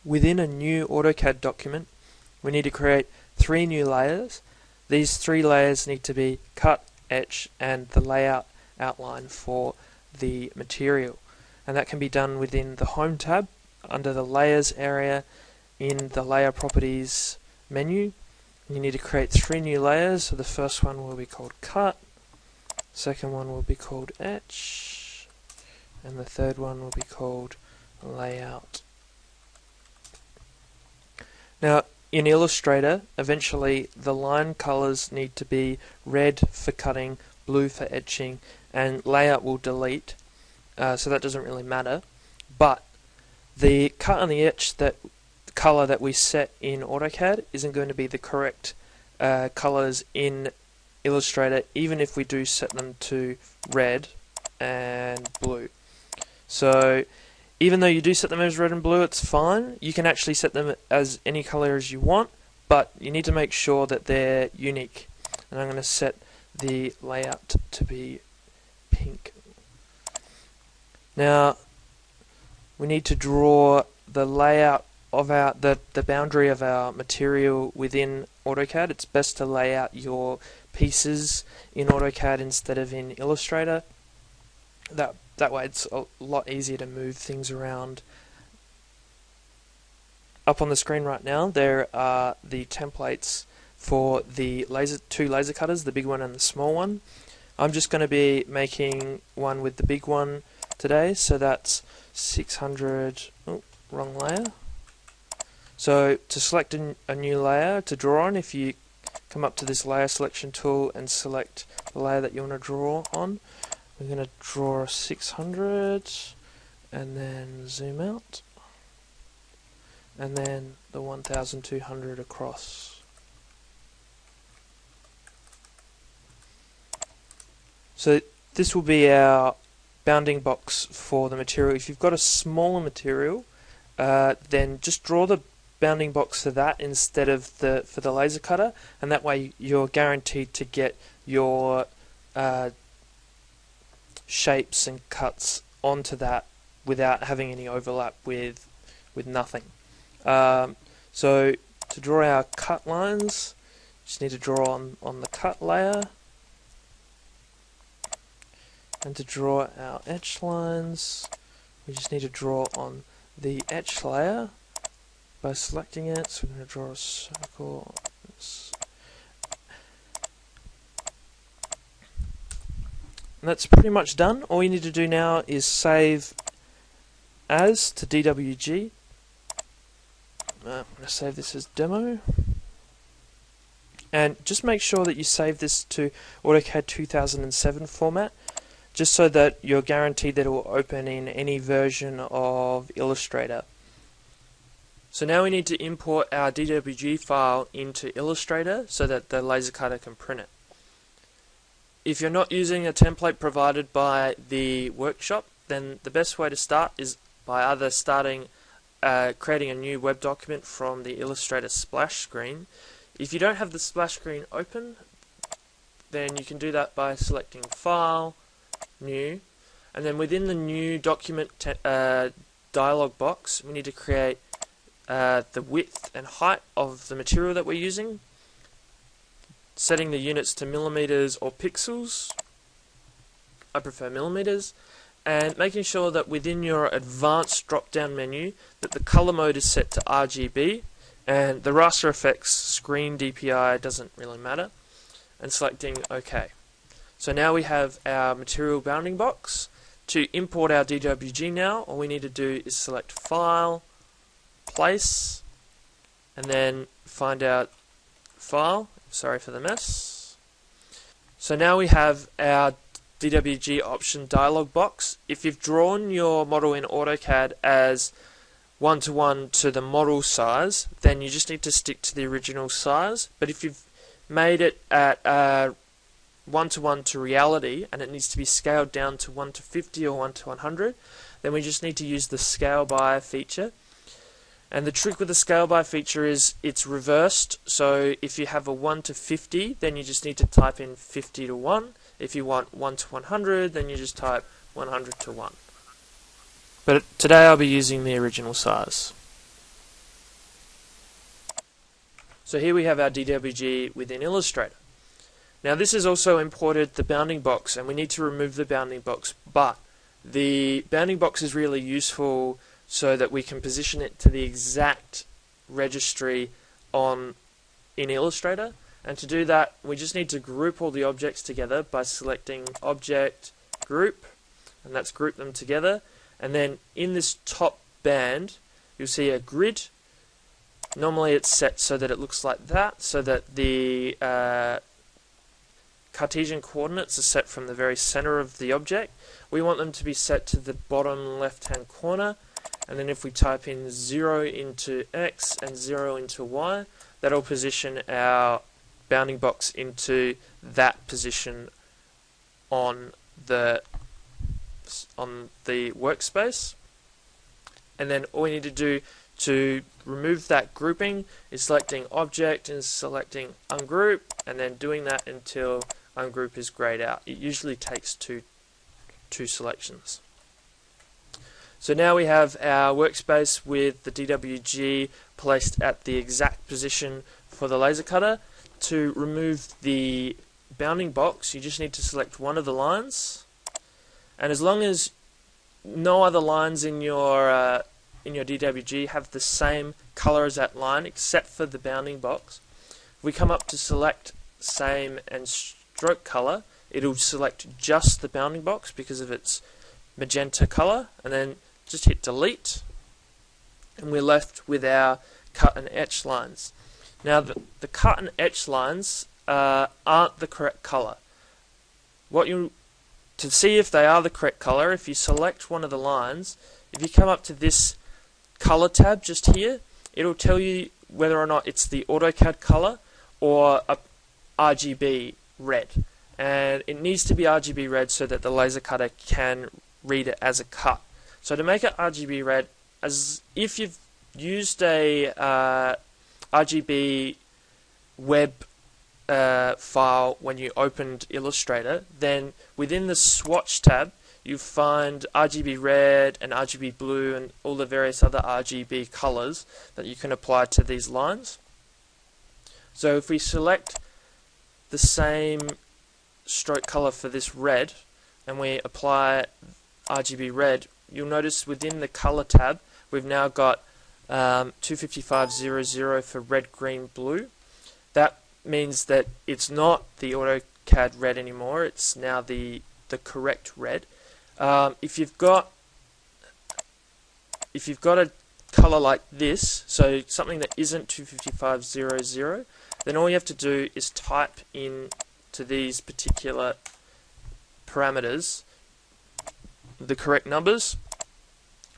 Within a new AutoCAD document, we need to create 3 new layers. These 3 layers need to be cut, etch, and the layout outline for the material. And that can be done within the Home tab, under the Layers area, in the Layer Properties menu. You need to create 3 new layers. So the first one will be called Cut, second one will be called Etch, and the third one will be called Layout. Now, in Illustrator, eventually the line colors need to be red for cutting, blue for etching, and layout will delete, so that doesn't really matter. But the cut and the etch color that we set in AutoCAD isn't going to be the correct colors in Illustrator, even if we do set them to red and blue. So even though you do set them as red and blue, it's fine. You can actually set them as any color as you want, but you need to make sure that they're unique. And I'm going to set the layout to be pink. Now, we need to draw the layout of the boundary of our material within AutoCAD. It's best to lay out your pieces in AutoCAD instead of in Illustrator. That way it's a lot easier to move things around. Up on the screen right now there are the templates for the two laser cutters, the big one and the small one. I'm just going to be making one with the big one today, so that's 600, wrong layer. So to select a new layer to draw on, if you come up to this layer selection tool and select the layer that you want to draw on, we're going to draw 600 and then zoom out, and then the 1200 across. So this will be our bounding box for the material. If you've got a smaller material, then just draw the bounding box for that instead of for the laser cutter, and that way you're guaranteed to get your shapes and cuts onto that without having any overlap with nothing. So to draw our cut lines, just need to draw on the cut layer, and to draw our etch lines, we just need to draw on the etch layer by selecting it. So we're going to draw a circle. And that's pretty much done. All you need to do now is save as to DWG. I'm going to save this as demo. And just make sure that you save this to AutoCAD 2007 format, just so that you're guaranteed that it will open in any version of Illustrator. So now we need to import our DWG file into Illustrator so that the laser cutter can print it. If you're not using a template provided by the workshop, then the best way to start is by either creating a new web document from the Illustrator splash screen. If you don't have the splash screen open, then you can do that by selecting File, New, and then within the New Document dialog box, we need to create the width and height of the material that we're using, setting the units to millimeters or pixels. I prefer millimeters, and making sure that within your advanced drop-down menu that the color mode is set to RGB, and the raster effects screen DPI doesn't really matter, and selecting OK. So now we have our material bounding box. To import our DWG now, all we need to do is select File, Place, and then find out File. Sorry for the mess. So now we have our DWG option dialog box. If you've drawn your model in AutoCAD as one-to-one to the model size, then you just need to stick to the original size. But if you've made it at one-to-one to reality and it needs to be scaled down to 1 to 50 or 1 to 100, then we just need to use the scale by feature. And the trick with the scale by feature is it's reversed, so if you have a 1 to 50, then you just need to type in 50 to 1. If you want 1 to 100, then you just type 100 to 1. But today I'll be using the original size. So here we have our DWG within Illustrator. Now this has also imported the bounding box, and we need to remove the bounding box, but the bounding box is really useful so that we can position it to the exact registry in Illustrator. And to do that, we just need to group all the objects together by selecting Object, Group, and that's group them together. And then in this top band, you'll see a grid. Normally it's set so that it looks like that, so that the Cartesian coordinates are set from the very center of the object. We want them to be set to the bottom left-hand corner, and then if we type in 0 into X and 0 into Y, that'll position our bounding box into that position on the workspace. And then all we need to do to remove that grouping is selecting Object and selecting Ungroup, and then doing that until Ungroup is grayed out. It usually takes two selections. So now we have our workspace with the DWG placed at the exact position for the laser cutter. To remove the bounding box, you just need to select one of the lines, and as long as no other lines in your DWG have the same color as that line except for the bounding box, if we come up to select same and stroke color, it'll select just the bounding box because of its magenta color, and then just hit delete, and we're left with our cut and etch lines. Now the cut and etch lines aren't the correct color. To see if they are the correct color, if you select one of the lines, if you come up to this color tab just here, it'll tell you whether or not it's the AutoCAD color or a RGB red. And it needs to be RGB red so that the laser cutter can read it as a cut. So to make it RGB red, as if you've used a RGB web file when you opened Illustrator, then within the swatch tab you find RGB red and RGB blue and all the various other RGB colors that you can apply to these lines. So if we select the same stroke color for this red and we apply RGB red, you'll notice within the color tab we've now got 25500 for red, green, blue. That means that it's not the AutoCAD red anymore, it's now the correct red. If you've got a color like this, so something that isn't 25500, then all you have to do is type in to these particular parameters the correct numbers,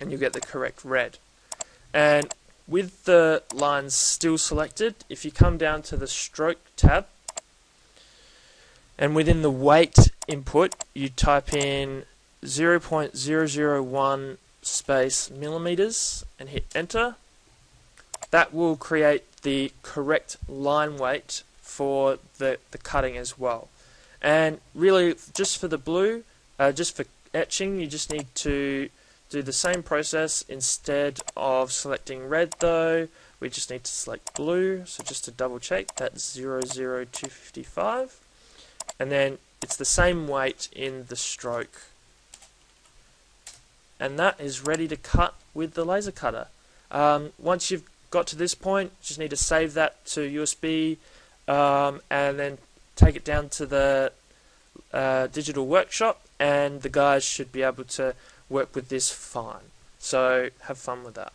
and you get the correct red. And with the lines still selected, if you come down to the stroke tab, and within the weight input you type in 0.001 space millimeters and hit enter, that will create the correct line weight for the cutting as well. And really, just for the blue, just for etching, you just need to do the same process. Instead of selecting red though, we just need to select blue. So just to double check, that's 00255, and then it's the same weight in the stroke, and that is ready to cut with the laser cutter. Once you've got to this point, you just need to save that to USB and then take it down to the digital workshop, and the guys should be able to work with this fine. So have fun with that.